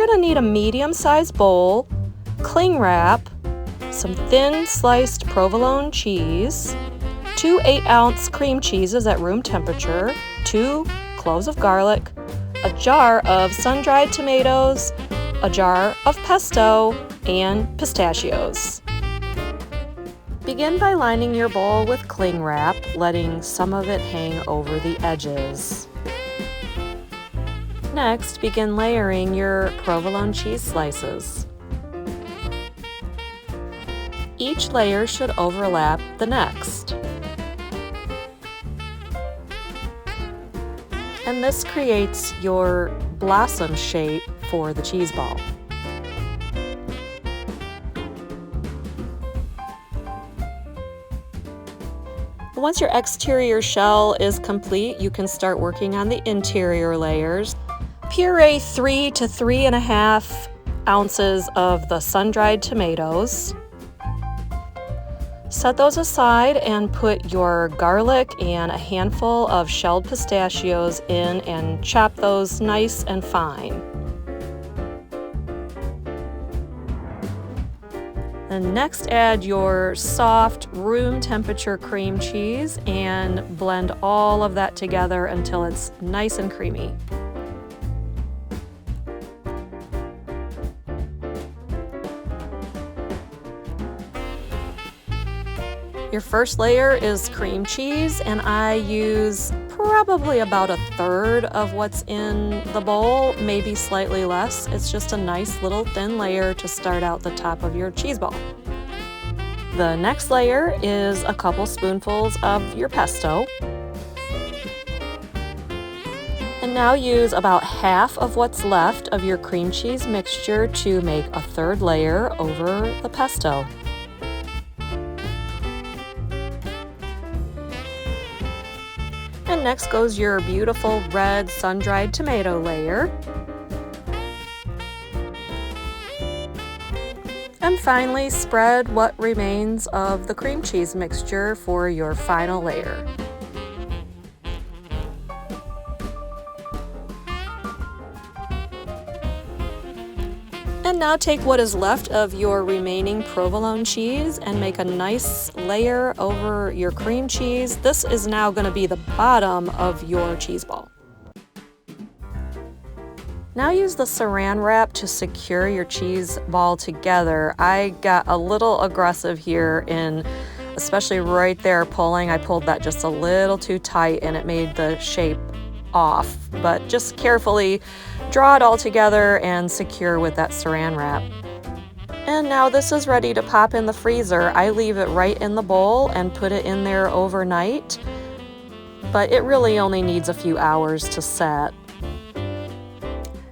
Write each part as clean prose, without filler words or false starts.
going to need a medium-sized bowl, cling wrap, some thin sliced provolone cheese, 2 8-ounce cream cheeses at room temperature, 2 cloves of garlic, a jar of sun-dried tomatoes, a jar of pesto, and pistachios. Begin by lining your bowl with cling wrap, letting some of it hang over the edges. Next, begin layering your provolone cheese slices. Each layer should overlap the next. And this creates your blossom shape for the cheese ball. Once your exterior shell is complete, you can start working on the interior layers. Puree 3 to 3.5 ounces of the sun-dried tomatoes. Set those aside and put your garlic and a handful of shelled pistachios in and chop those nice and fine. And next add your soft room temperature cream cheese and blend all of that together until it's nice and creamy. Your first layer is cream cheese, and I use probably about 1/3 of what's in the bowl, maybe slightly less. It's just a nice little thin layer to start out the top of your cheese ball. The next layer is a couple spoonfuls of your pesto. And now use about half of what's left of your cream cheese mixture to make a 3rd layer over the pesto. And next goes your beautiful red sun-dried tomato layer. And finally, spread what remains of the cream cheese mixture for your final layer. And now take what is left of your remaining provolone cheese and make a nice layer over your cream cheese. This is now going to be the bottom of your cheese ball. Now use the saran wrap to secure your cheese ball together. I got a little aggressive here in, especially right there pulling. I pulled that just a little too tight and it made the shape off, but just carefully draw it all together and secure with that saran wrap. And now this is ready to pop in the freezer. I leave it right in the bowl and put it in there overnight, but it really only needs a few hours to set.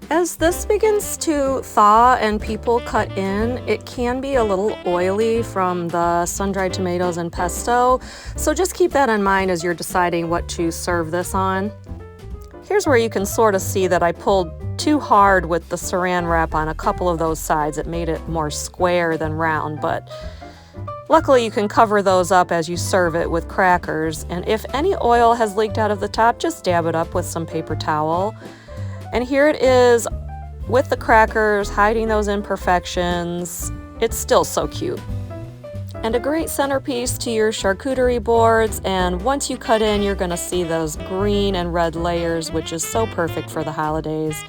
As this begins to thaw and people cut in, it can be a little oily from the sun-dried tomatoes and pesto, so just keep that in mind as you're deciding what to serve this on. Here's where you can sort of see that I pulled too hard with the saran wrap on a couple of those sides. It made it more square than round, but luckily you can cover those up as you serve it with crackers. And if any oil has leaked out of the top, just dab it up with some paper towel. And here it is with the crackers, hiding those imperfections. It's still so cute. And a great centerpiece to your charcuterie boards, and once you cut in, you're going to see those green and red layers, which is so perfect for the holidays,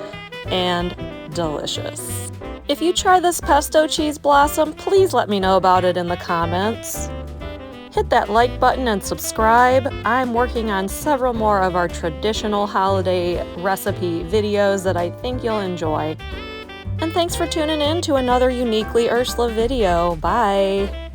and delicious. If you try this pesto cheese blossom, please let me know about it in the comments. Hit that like button and subscribe. I'm working on several more of our traditional holiday recipe videos that I think you'll enjoy. And thanks for tuning in to another Uniquely Ursula video. Bye!